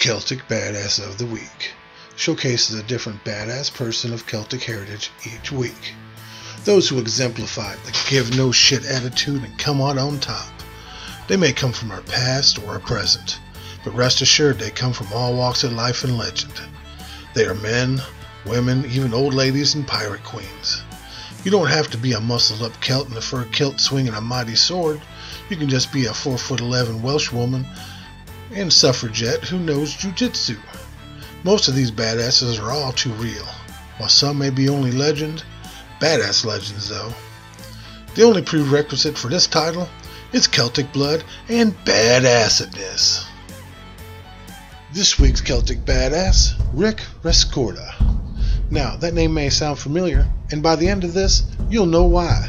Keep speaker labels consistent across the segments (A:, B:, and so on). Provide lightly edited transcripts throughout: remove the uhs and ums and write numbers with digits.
A: Celtic Badass of the Week showcases a different badass person of Celtic heritage each week. Those who exemplify the give no shit attitude and come out on top. They may come from our past or our present, but rest assured they come from all walks of life and legend. They are men, women, even old ladies and pirate queens. You don't have to be a muscled-up Celt in a fur kilt swinging a mighty sword. You can just be a 4'11" Welsh woman and suffragette who knows jujitsu. Most of these badasses are all too real. While some may be only legend, badass legends though. The only prerequisite for this title is Celtic blood and badassedness. This week's Celtic badass, Rick Rescorla. Now, that name may sound familiar, and by the end of this, you'll know why.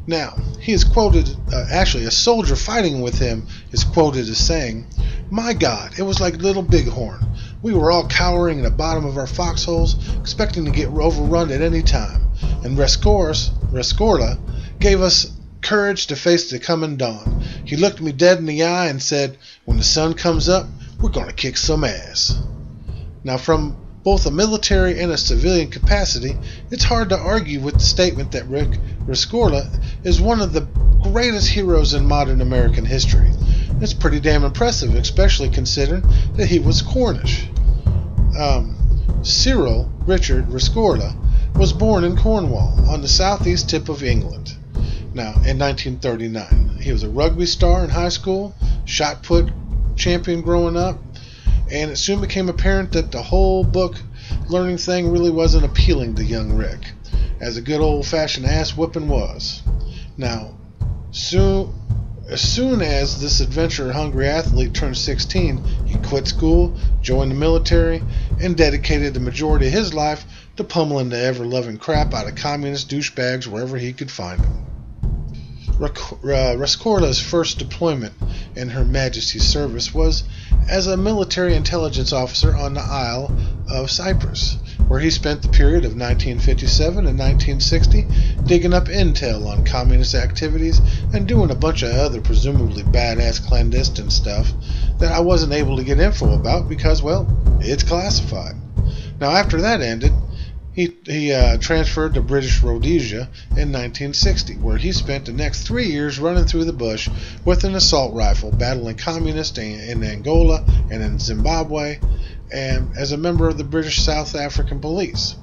A: Now, he is quoted, actually a soldier fighting with him is quoted as saying, "My God, it was like Little Bighorn. We were all cowering in the bottom of our foxholes, expecting to get overrun at any time. And Rescorla gave us courage to face the coming dawn. He looked me dead in the eye and said, 'When the sun comes up, we're going to kick some ass.'" Now, from both a military and a civilian capacity, it's hard to argue with the statement that Rick Rescorla is one of the greatest heroes in modern American history. It's pretty damn impressive, especially considering that he was Cornish. Cyril Richard Rescorla was born in Cornwall, on the southeast tip of England. Now, in 1939, he was a rugby star in high school, shot put champion growing up, and it soon became apparent that the whole book learning thing really wasn't appealing to young Rick, as a good old-fashioned ass-whipping was. Now, as soon as this adventure-hungry athlete turned 16, he quit school, joined the military, and dedicated the majority of his life to pummeling the ever-loving crap out of communist douchebags wherever he could find them. Rescorla's first deployment in Her Majesty's service was as a military intelligence officer on the Isle of Cyprus, where he spent the period of 1957 and 1960 digging up intel on communist activities and doing a bunch of other presumably badass clandestine stuff that I wasn't able to get info about because, well, it's classified. Now, after that ended, he transferred to British Rhodesia in 1960, where he spent the next 3 years running through the bush with an assault rifle, battling communists in Angola and in Zimbabwe, and as a member of the British South African Police.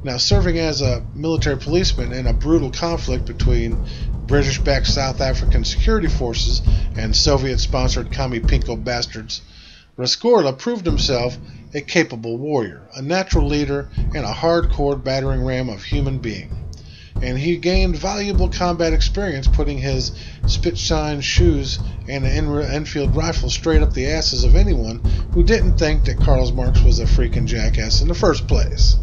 A: Now, serving as a military policeman in a brutal conflict between British-backed South African security forces and Soviet-sponsored commie pinko bastards, Rescorla proved himself a capable warrior, a natural leader, and a hardcore battering ram of human being. And he gained valuable combat experience putting his spit-shine shoes and an Enfield rifle straight up the asses of anyone who didn't think that Karl Marx was a freaking jackass in the first place.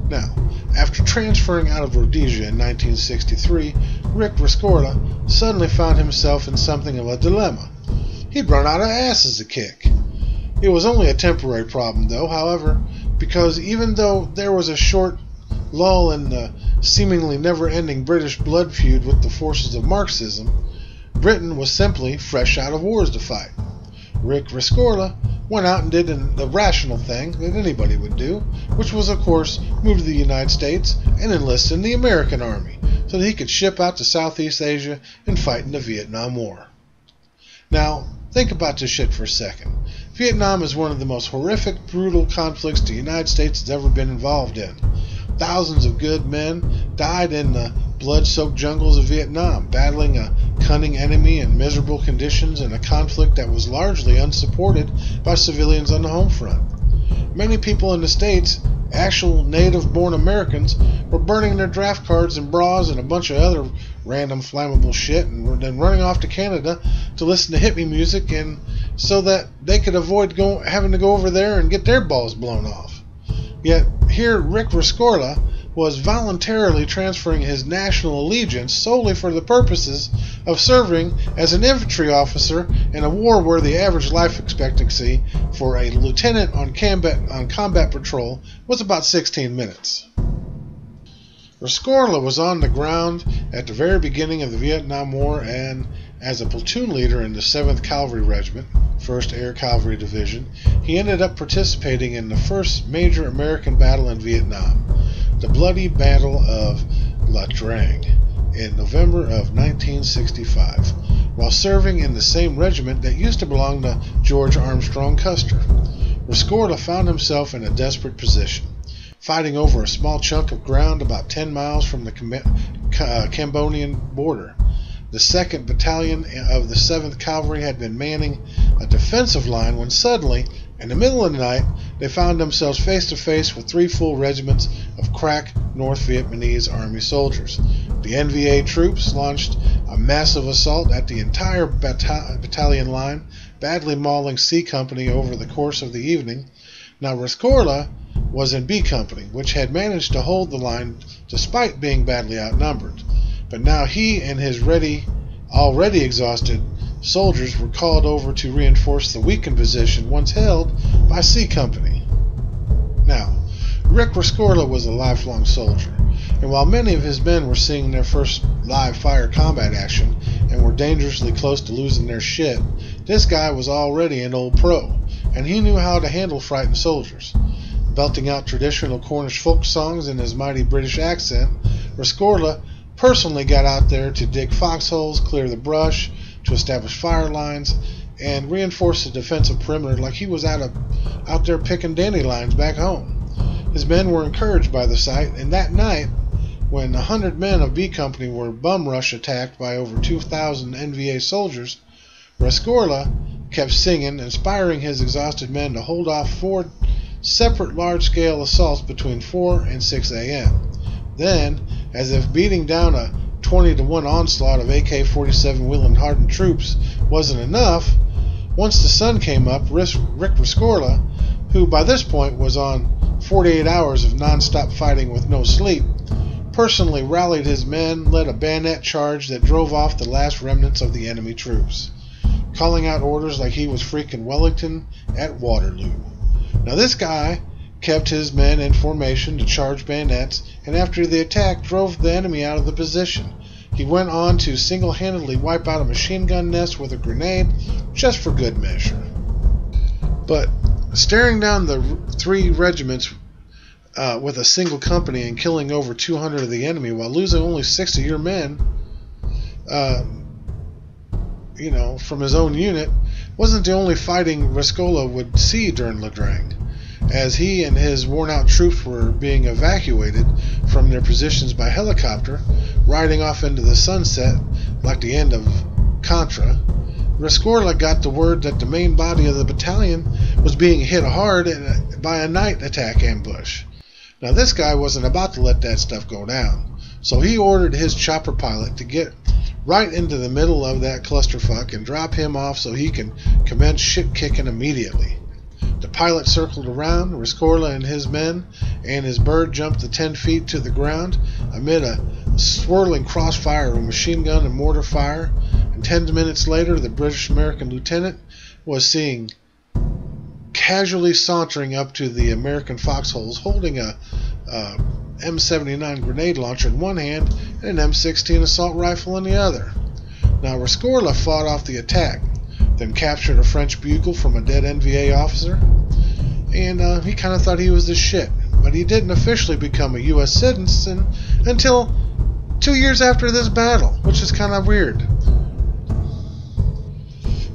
A: Now, after transferring out of Rhodesia in 1963, Rick Rescorla suddenly found himself in something of a dilemma. He'd run out of asses to kick. It was only a temporary problem, though, however, because even though there was a short lull in the seemingly never-ending British blood feud with the forces of Marxism, Britain was simply fresh out of wars to fight. Rick Rescorla went out and did the rational thing that anybody would do, which was, of course, move to the United States and enlist in the American Army so that he could ship out to Southeast Asia and fight in the Vietnam War. Now, think about this shit for a second. Vietnam is one of the most horrific, brutal conflicts the United States has ever been involved in. Thousands of good men died in the blood-soaked jungles of Vietnam, battling a cunning enemy in miserable conditions in a conflict that was largely unsupported by civilians on the home front. Many people in the States, actual native-born Americans, were burning their draft cards and bras and a bunch of other random flammable shit and then running off to Canada to listen to hippie music and so that they could avoid having to go over there and get their balls blown off. Yet here Rick Rescorla was voluntarily transferring his national allegiance solely for the purposes of serving as an infantry officer in a war where the average life expectancy for a lieutenant on combat patrol was about 16 minutes. Rescorla was on the ground at the very beginning of the Vietnam War, and As a platoon leader in the 7th Cavalry Regiment, 1st Air Cavalry Division, he ended up participating in the first major American battle in Vietnam, the bloody Battle of La Drang, in November of 1965, while serving in the same regiment that used to belong to George Armstrong Custer. Rescorla found himself in a desperate position, fighting over a small chunk of ground about 10 miles from the Cambodian border. The 2nd Battalion of the 7th Cavalry had been manning a defensive line when suddenly, in the middle of the night, they found themselves face to face with 3 full regiments of crack North Vietnamese Army soldiers. The NVA troops launched a massive assault at the entire battalion line, badly mauling C Company over the course of the evening. Now Rescorla was in B Company, which had managed to hold the line despite being badly outnumbered. But now he and his already exhausted soldiers were called over to reinforce the weakened position once held by C Company. Now, Rick Rescorla was a lifelong soldier, and while many of his men were seeing their first live fire combat action and were dangerously close to losing their shit, this guy was already an old pro, and he knew how to handle frightened soldiers. Belting out traditional Cornish folk songs in his mighty British accent, Rescorla personally got out there to dig foxholes, clear the brush, to establish fire lines, and reinforce the defensive perimeter like he was out there picking dandelions back home. His men were encouraged by the sight, and that night, when 100 men of B Company were bum rush attacked by over 2,000 NVA soldiers, Rescorla kept singing, inspiring his exhausted men to hold off 4 separate large-scale assaults between 4 and 6 a.m. Then, as if beating down a 20-to-1 onslaught of AK-47 Will and hardened troops wasn't enough, once the sun came up, Rick Rescorla, who by this point was on 48 hours of non-stop fighting with no sleep, personally rallied his men, led a bayonet charge that drove off the last remnants of the enemy troops, calling out orders like he was freaking Wellington at Waterloo. Now this guy kept his men in formation to charge bayonets, and after the attack drove the enemy out of the position. He went on to single-handedly wipe out a machine gun nest with a grenade, just for good measure. But staring down the 3 regiments with a single company and killing over 200 of the enemy while losing only 6 of your men, from his own unit, wasn't the only fighting Rescorla would see during La Drang. As he and his worn-out troops were being evacuated from their positions by helicopter, riding off into the sunset like the end of Contra, Rescorla got the word that the main body of the battalion was being hit hard by a night attack ambush. Now this guy wasn't about to let that stuff go down, so he ordered his chopper pilot to get right into the middle of that clusterfuck and drop him off so he can commence shit-kicking immediately. The pilot circled around Rescorla and his men, and his bird jumped the 10 feet to the ground amid a swirling crossfire of machine gun and mortar fire, and 10 minutes later the British-American lieutenant was seen casually sauntering up to the American foxholes holding a M79 grenade launcher in one hand and an M16 assault rifle in the other. Now Rescorla fought off the attack, then captured a French bugle from a dead NVA officer, and he kind of thought he was the shit, but he didn't officially become a U.S. citizen until 2 years after this battle, which is kind of weird.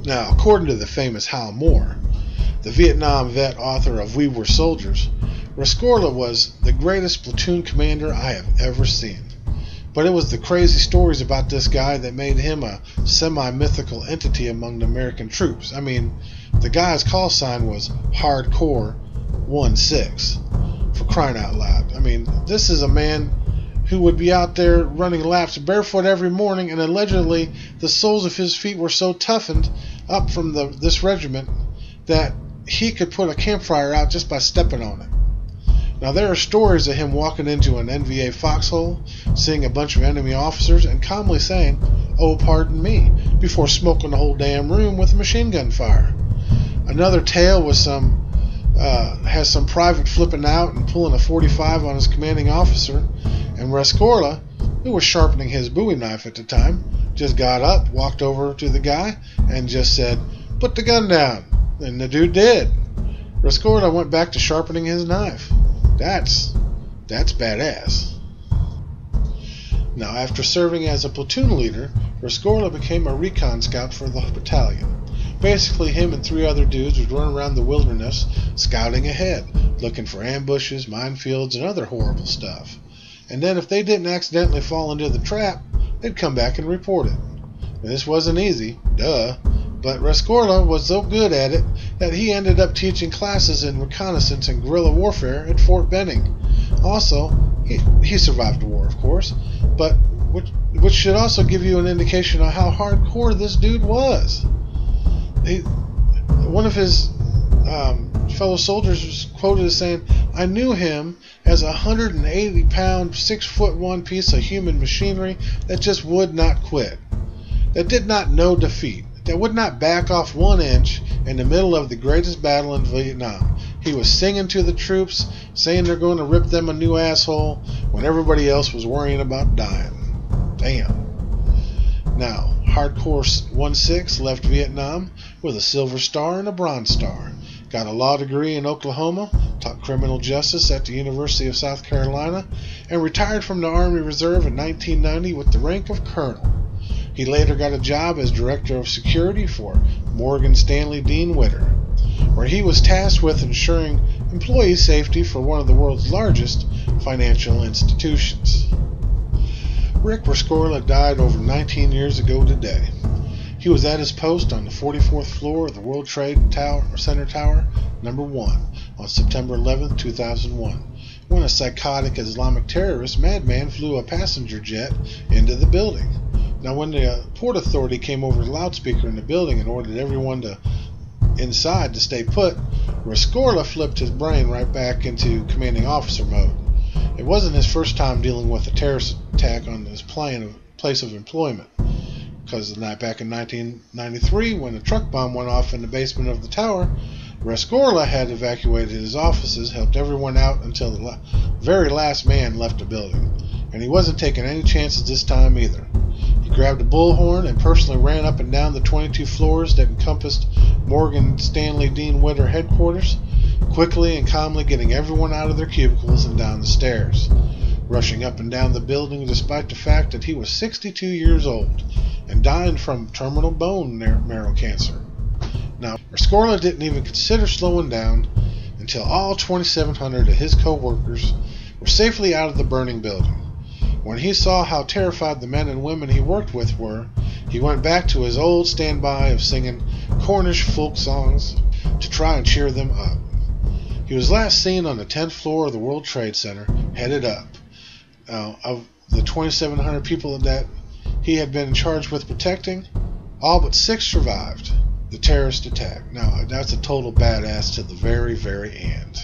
A: Now, according to the famous Hal Moore, the Vietnam vet author of We Were Soldiers, Rescorla was the greatest platoon commander I have ever seen. But it was the crazy stories about this guy that made him a semi-mythical entity among the American troops. I mean, the guy's call sign was Hardcore 16, for crying out loud. I mean, this is a man who would be out there running laps barefoot every morning, and allegedly the soles of his feet were so toughened up from this regiment that he could put a campfire out just by stepping on it. Now, there are stories of him walking into an NVA foxhole, seeing a bunch of enemy officers, and calmly saying, "Oh, pardon me," before smoking the whole damn room with machine gun fire. Another tale was has some private flipping out and pulling a .45 on his commanding officer, and Rescorla, who was sharpening his Bowie knife at the time, just got up, walked over to the guy, and just said, "Put the gun down." And the dude did. Rescorla went back to sharpening his knife. That's badass. Now, after serving as a platoon leader, Rescorla became a recon scout for the battalion. Basically, him and 3 other dudes would run around the wilderness, scouting ahead, looking for ambushes, minefields, and other horrible stuff. And then if they didn't accidentally fall into the trap, they'd come back and report it. Now, this wasn't easy, duh, but Rescorla was so good at it that he ended up teaching classes in reconnaissance and guerrilla warfare at Fort Benning. Also, he survived the war, of course, but which should also give you an indication of how hardcore this dude was. One of his fellow soldiers was quoted as saying, "I knew him as a 180-pound, 6'1" piece of human machinery that just would not quit, that did not know defeat, that would not back off 1 inch in the middle of the greatest battle in Vietnam. He was singing to the troops, saying they're going to rip them a new asshole when everybody else was worrying about dying." Damn. Now, Hardcore 1-6 left Vietnam with a Silver Star and a Bronze Star. Got a law degree in Oklahoma, taught criminal justice at the University of South Carolina, and retired from the Army Reserve in 1990 with the rank of Colonel. He later got a job as Director of Security for Morgan Stanley Dean Witter, where he was tasked with ensuring employee safety for one of the world's largest financial institutions. Rick Rescorla died over 19 years ago today. He was at his post on the 44th floor of the World Trade Center Tower, number 1, on September 11, 2001, when a psychotic Islamic terrorist madman flew a passenger jet into the building. Now, when the Port Authority came over the loudspeaker in the building and ordered everyone inside to stay put, Rescorla flipped his brain right back into commanding officer mode. It wasn't his first time dealing with a terrorist attack on his place of employment, because the night back in 1993, when a truck bomb went off in the basement of the tower, Rescorla had evacuated his offices, helped everyone out until the very last man left the building, and he wasn't taking any chances this time either. He grabbed a bullhorn and personally ran up and down the 22 floors that encompassed Morgan Stanley Dean Witter headquarters, quickly and calmly getting everyone out of their cubicles and down the stairs, rushing up and down the building despite the fact that he was 62 years old and dying from terminal bone marrow cancer. Now, Rescorla didn't even consider slowing down until all 2,700 of his co-workers were safely out of the burning building. When he saw how terrified the men and women he worked with were, he went back to his old standby of singing Cornish folk songs to try and cheer them up. He was last seen on the 10th floor of the World Trade Center, headed up. Of the 2,700 people that he had been charged with protecting, all but 6 survived the terrorist attack. Now, that's a total badass to the very, very end.